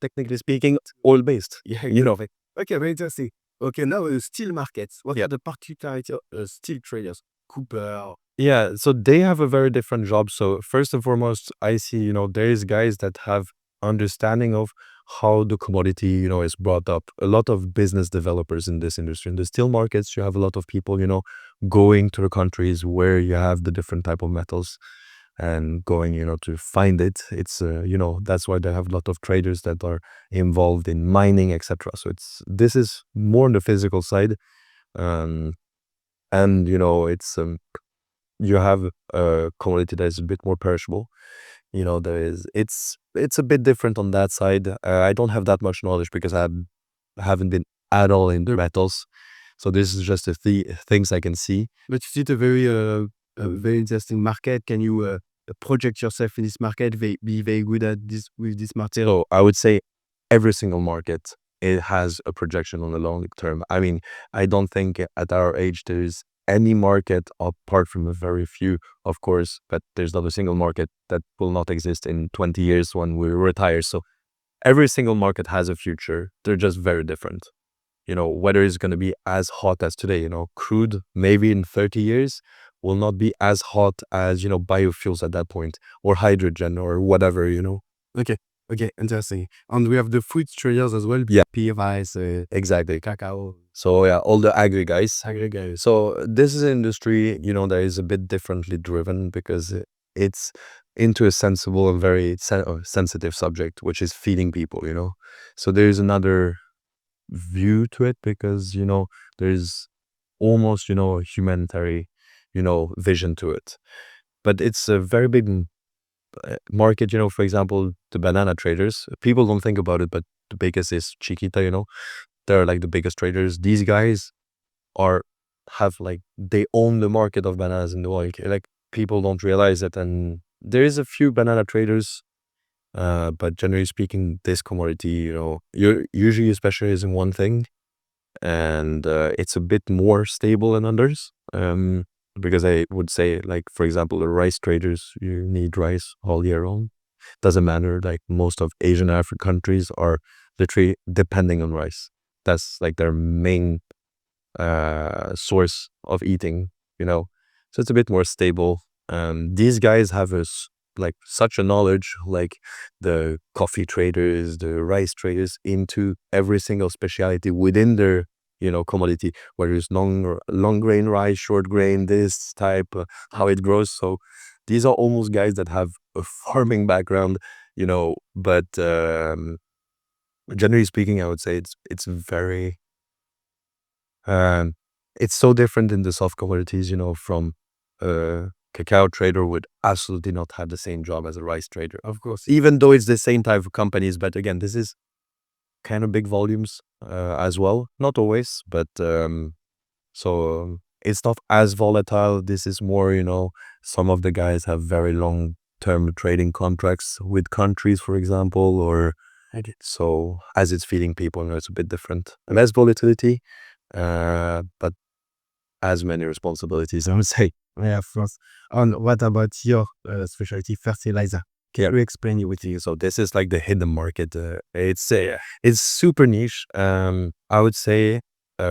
technically speaking, oil based. Yeah, You know, okay, very interesting. Okay, now steel markets. What are the particularity of steel traders? Cooper. Yeah, so they have a very different job. So first and foremost, I see, there is guys that have understanding of how the commodity, is brought up. A lot of business developers in this industry. In the steel markets, you have a lot of people, going to the countries where you have the different type of metals and going, to find it. It's, that's why they have a lot of traders that are involved in mining, etc. So this is more on the physical side. Um, and, it's, you have a commodity that is a bit more perishable. It's a bit different on that side. I don't have that much knowledge because I haven't been at all in the metals. So this is just the things I can see. But is it a very interesting market? Can you project yourself in this market? Be very good at this with this market. So I would say every single market, it has a projection on the long term. I mean, I don't think at our age there's any market, apart from a very few, of course, but there's not a single market that will not exist in 20 years when we retire. So every single market has a future. They're just very different. Whether it's going to be as hot as today, crude maybe in 30 years will not be as hot as, biofuels at that point, or hydrogen, or whatever. Okay, okay, interesting. And we have the fruit traders as well. Yeah. Pea, rice, Exactly. cacao. So yeah, all the agri guys. Agri. So this is an industry, that is a bit differently driven, because it's into a sensible and very sensitive subject, which is feeding people. So there's another view to it, because there's almost a humanitarian vision to it. But it's a very big market. For example, the banana traders, people don't think about it, but the biggest is Chiquita. They're like the biggest traders. These guys they own the market of bananas in the world. Like, people don't realize it. And there is a few banana traders, but generally speaking, this commodity, you're usually specialize in one thing, and it's a bit more stable than others. Because I would say, like, for example, the rice traders, you need rice all year round. Doesn't matter. Like, most of Asian and African countries are literally depending on rice. That's like their main source of eating. So it's a bit more stable. These guys have such a knowledge, like the coffee traders, the rice traders, into every single specialty within their commodity, whether it's long grain rice, short grain, this type, how it grows. So these are almost guys that have a farming background, but generally speaking, I would say it's very it's so different in the soft commodities. From cacao trader would absolutely not have the same job as a rice trader, Of course. even though it's the same type of companies. But again, this is kind of big volumes as well. Not always, but so it's not as volatile. This is more, some of the guys have very long-term trading contracts with countries, for example, or so as it's feeding people, it's a bit different. Less volatility, but as many responsibilities, I would say. Yeah, of course. And what about your specialty, fertilizer? Can you explain it with you? So this is like the hidden market. It's super niche. I would say,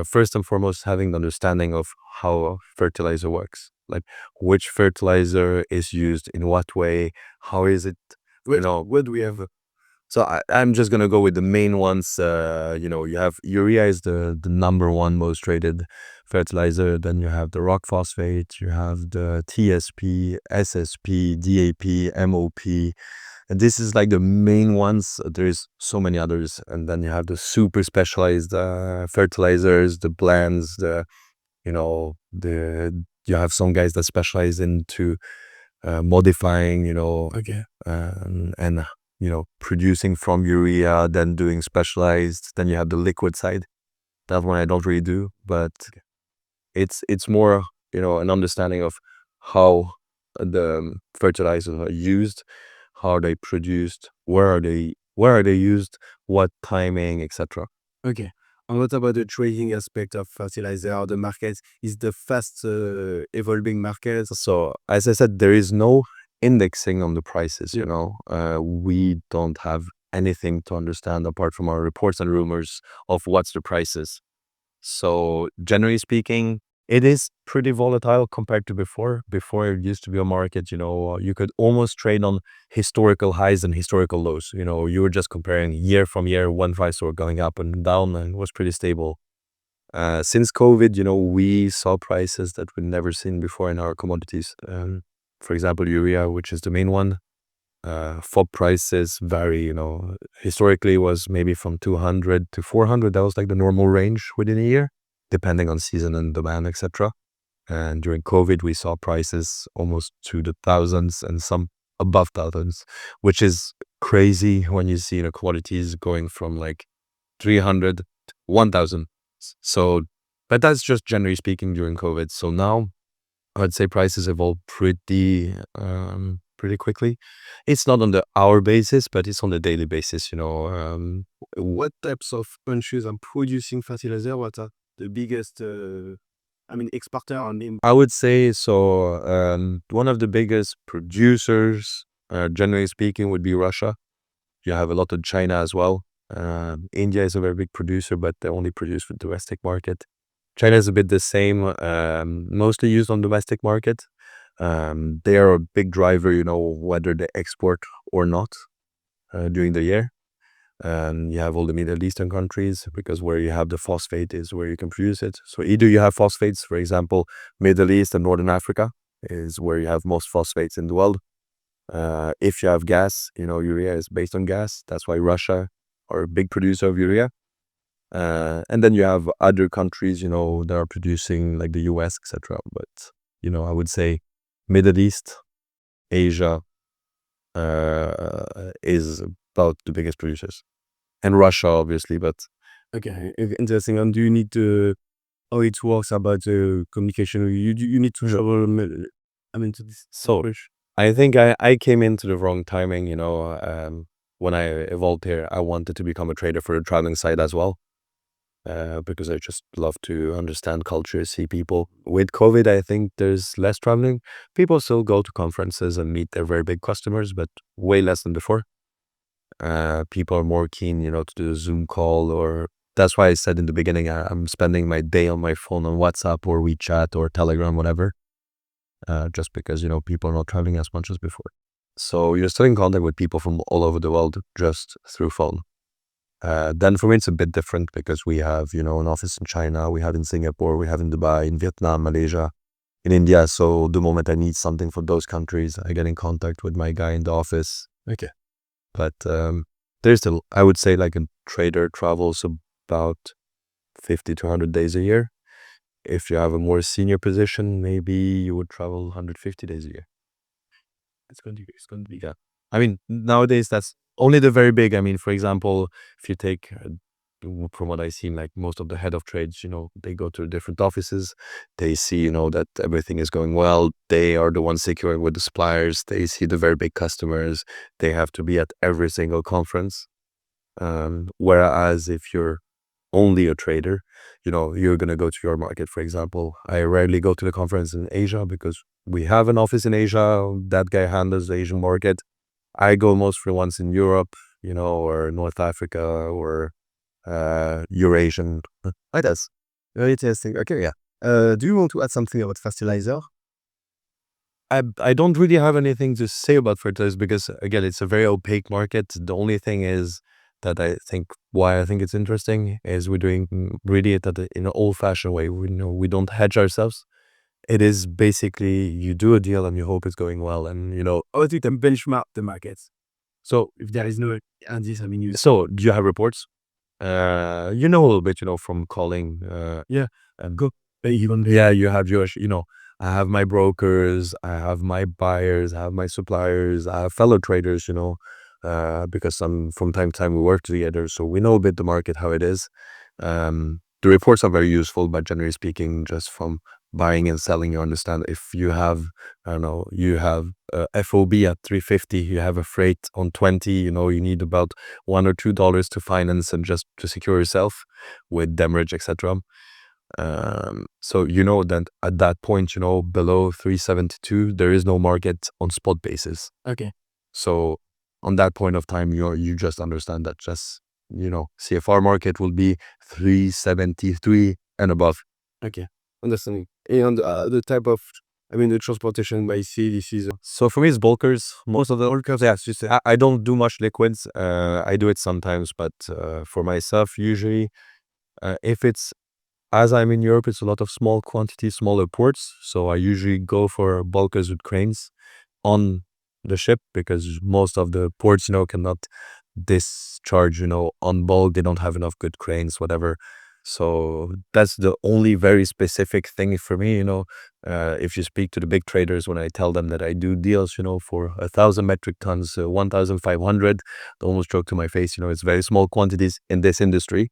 first and foremost, having the understanding of how fertilizer works, like which fertilizer is used in what way, how is it, What do we have? So I'm just gonna go with the main ones. You have urea is the number one most traded fertilizer. Then you have the rock phosphate. You have the TSP, SSP, DAP, MOP, and this is like the main ones. There's so many others, and then you have the super specialized fertilizers, the blends, you have some guys that specialize into modifying, Okay. and producing from urea, then doing specialized, then you have the liquid side. That one I don't really do, but it's more, an understanding of how the fertilizers are used, how are they produced, where are they used, what timing, etc. Okay. And what about the trading aspect of fertilizer or the market? Is the fast evolving market? So as I said, there is no indexing on the prices. We don't have anything to understand apart from our reports and rumors of what's the prices. So generally speaking, it is pretty volatile compared to before. Before it used to be a market, you could almost trade on historical highs and historical lows. You were just comparing year from year, one price or going up and down, and it was pretty stable. Since COVID, we saw prices that we'd never seen before in our commodities. For example, urea, which is the main one. FOB prices vary, historically was maybe from 200 to 400. That was like the normal range within a year, depending on season and demand, etc. And during COVID, we saw prices almost to the thousands and some above thousands, which is crazy when you see, commodities going from like 300 to 1,000. So, but that's just generally speaking during COVID. So now I'd say prices evolve pretty quickly. It's not on the hour basis, but it's on the daily basis. What types of countries are producing fertilizer? What are the biggest, exporter on I would say so. One of the biggest producers, generally speaking, would be Russia. You have a lot of China as well. India is a very big producer, but they only produce for the domestic market. China is a bit the same, mostly used on domestic market. They are a big driver, whether they export or not during the year. You have all the Middle Eastern countries, because where you have the phosphate is where you can produce it. So either you have phosphates, for example, Middle East and Northern Africa is where you have most phosphates in the world. If you have gas, urea is based on gas. That's why Russia are a big producer of urea. And then you have other countries, that are producing, like the US, etc. But, I would say Middle East, Asia is about the biggest producers. And Russia, obviously, but Okay, interesting. And do you need to, how it works about the communication? You need to travel, to this. So I think I came into the wrong timing, when I evolved here. I wanted to become a trader for the traveling side as well. Because I just love to understand culture, see people. With COVID, I think there's less traveling. People still go to conferences and meet their very big customers, but way less than before. People are more keen, to do a Zoom call, or that's why I said in the beginning, I'm spending my day on my phone on WhatsApp or WeChat or Telegram, whatever. Just because, people are not traveling as much as before. So you're still in contact with people from all over the world just through phone. Then for me, it's a bit different because we have, an office in China, we have in Singapore, we have in Dubai, in Vietnam, Malaysia, in India. So the moment I need something for those countries, I get in contact with my guy in the office. Okay. But there's still, I would say, like a trader travels about 50 to 100 days a year. If you have a more senior position, maybe you would travel 150 days a year. It's going to be. Yeah. I mean, nowadays, that's only the very big. I mean, for example, if you take, from what I've seen, like most of the head of trades, they go to different offices. They see, that everything is going well. They are the ones securing with the suppliers. They see the very big customers. They have to be at every single conference. Whereas if you're only a trader, you're going to go to your market. For example, I rarely go to the conference in Asia because we have an office in Asia. That guy handles the Asian market. I go mostly once in Europe, or North Africa, or Eurasian. Like that. Very interesting. Okay, yeah. Do you want to add something about fertilizer? I don't really have anything to say about fertilizers because, again, it's a very opaque market. The only thing is that why I think it's interesting is we're doing really it in an old-fashioned way. We don't hedge ourselves. It is basically you do a deal and you hope it's going well, and How do you can benchmark the markets? So if there is no indice, So do you have reports? A little bit, from calling. Yeah, and go. Yeah, you have your, I have my brokers, I have my buyers, I have my suppliers, I have fellow traders, because from time to time we work together, so we know a bit the market, how it is. The reports are very useful, but generally speaking, just from buying and selling, you understand if you have, I don't know, you have FOB at 350, you have a freight on 20, you need about $1 or $2 to finance and just to secure yourself with demurrage, etc. So that at that point, below 372, there is no market on spot basis. Okay. So on that point of time, you just understand that just, CFR market will be 373 and above. Okay. Understanding. And the type of, the transportation by sea, this is... So for me, it's bulkers. Most of the bulkers, yes. I don't do much liquids. I do it sometimes, but for myself, usually, if it's, as I'm in Europe, it's a lot of small quantities, smaller ports. So I usually go for bulkers with cranes on the ship, because most of the ports, cannot discharge, on bulk. They don't have enough good cranes, whatever. So that's the only very specific thing for me, if you speak to the big traders, when I tell them that I do deals, for 1,000 metric tons, 1,500, they almost joke to my face, it's very small quantities in this industry.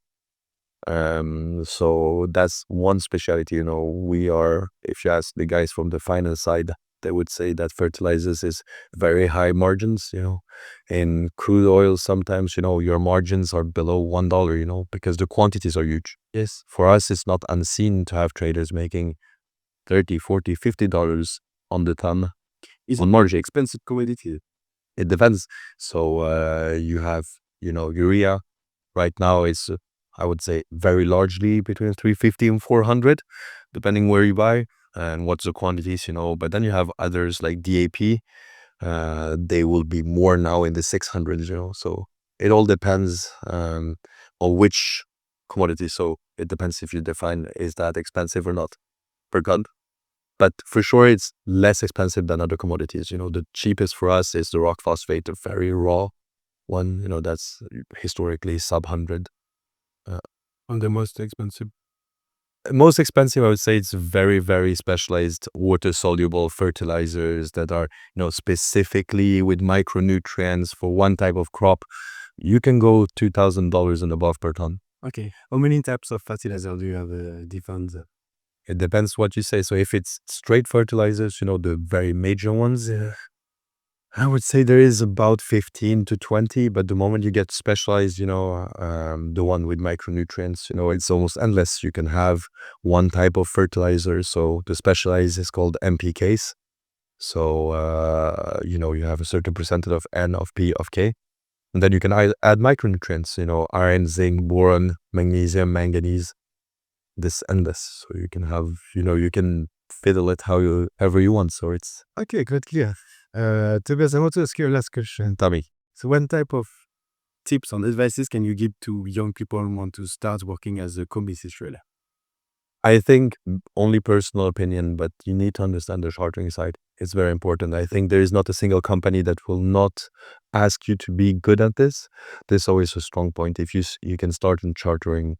So that's one specialty, we are, if you ask the guys from the finance side, they would say that fertilizers is very high margins, in crude oil. Sometimes, your margins are below $1, because the quantities are huge. Yes. For us, it's not unseen to have traders making $30, $40, $50 on the ton. Is on margin. expensive commodity? It depends. So you have, urea right now is, I would say, very largely between 350 and 400, depending where you buy and what's the quantities, But then you have others like DAP. They will be more now in the 600s, So it all depends on which commodity. So it depends if you define, is that expensive or not per ton. But for sure, it's less expensive than other commodities. The cheapest for us is the rock phosphate, a very raw one, that's historically sub 100. On the most expensive? Most expensive, I would say, it's very, very specialized water-soluble fertilizers that are, specifically with micronutrients for one type of crop. You can go $2,000 and above per ton. Okay. How many types of fertilizer do you have different? It depends what you say. So if it's straight fertilizers, the very major ones, I would say there is about 15 to 20, but the moment you get specialized, the one with micronutrients, it's almost endless. You can have one type of fertilizer. So the specialized is called NPKs. So, you have a certain percentage of N, of P, of K. And then you can add micronutrients, iron, zinc, boron, magnesium, manganese, this endless. So you can have, you can fiddle it however you want. So it's... Okay, quite clear. Tobias, I want to ask you a last question. Tell me. So what type of tips and advices can you give to young people who want to start working as a commodities trader? I think, only personal opinion, but you need to understand the chartering side. It's very important. I think there is not a single company that will not ask you to be good at this. There's always a strong point. If you can start in chartering,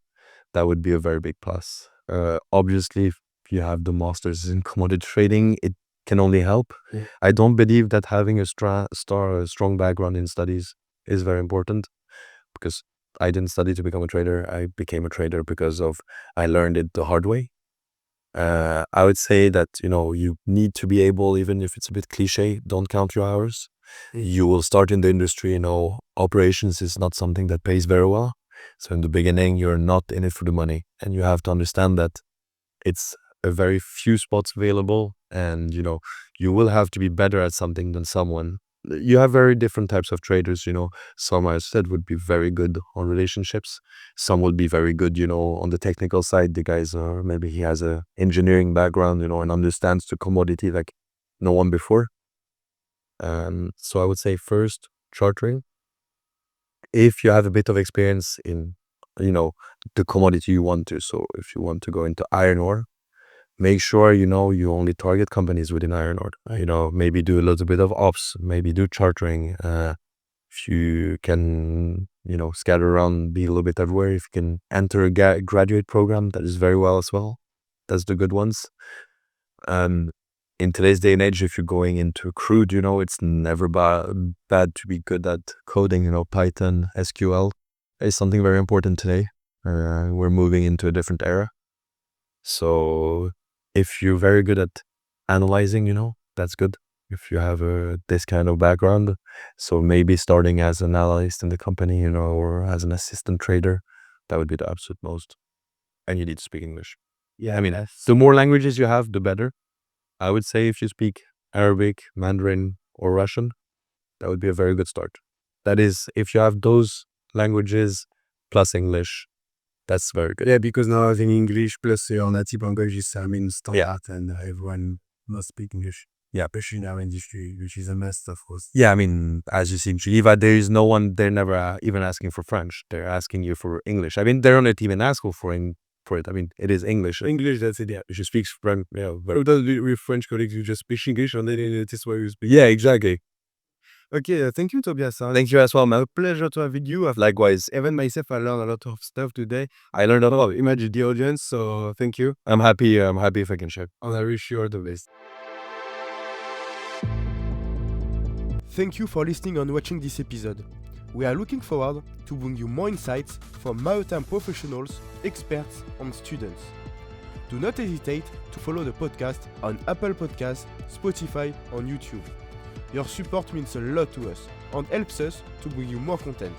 that would be a very big plus. Obviously, if you have the masters in commodity trading, it can only help. Yeah. I don't believe that having a strong background in studies is very important, because I didn't study to become a trader. I became a trader because I learned it the hard way. I would say that, you need to be able, even if it's a bit cliche, don't count your hours. You will start in the industry, operations is not something that pays very well. So in the beginning, you're not in it for the money, and you have to understand that it's a very few spots available, and, you will have to be better at something than someone. You have very different types of traders, some, I said, would be very good on relationships. Some would be very good, on the technical side. The guys are, maybe he has a engineering background, and understands the commodity like no one before. So I would say first, chartering. If you have a bit of experience in, the commodity you want to. So if you want to go into iron ore, make sure, you only target companies within iron ore. Maybe do a little bit of ops, maybe do chartering. If you can, scatter around, be a little bit everywhere. If you can enter a graduate program, that is very well as well. That's the good ones. In in today's day and age, if you're going into crude, it's never bad to be good at coding. Python, SQL is something very important today. We're moving into a different era. So if you're very good at analyzing, that's good. If you have this kind of background, so maybe starting as an analyst in the company, or as an assistant trader, that would be the absolute most. And you need to speak English. Yeah, I mean, the more languages you have, the better. I would say if you speak Arabic, Mandarin, or Russian, that would be a very good start. That is, if you have those languages plus English, that's very good. Yeah, because now having English plus your native language is, standard, and everyone must speak English. Yeah. Especially in our industry, which is a must, of course. Yeah, I mean, as you see in Geneva, there is no one, they're never even asking for French. They're asking you for English. I mean, they're on a team and ask for it. I mean, it is English. English, that's it, yeah. You speak French, With French colleagues, you just speak English, and then it is where you speak. Yeah, exactly. Okay, thank you, Tobias. Thank you as well, man. Pleasure to have you. Likewise. Even myself, I learned a lot of stuff today. I learned a lot. Imagine the audience, so thank you. I'm happy if I can share. And I wish you all the best. Thank you for listening and watching this episode. We are looking forward to bring you more insights from maritime professionals, experts, and students. Do not hesitate to follow the podcast on Apple Podcasts, Spotify, and YouTube. Your support means a lot to us and helps us to bring you more content.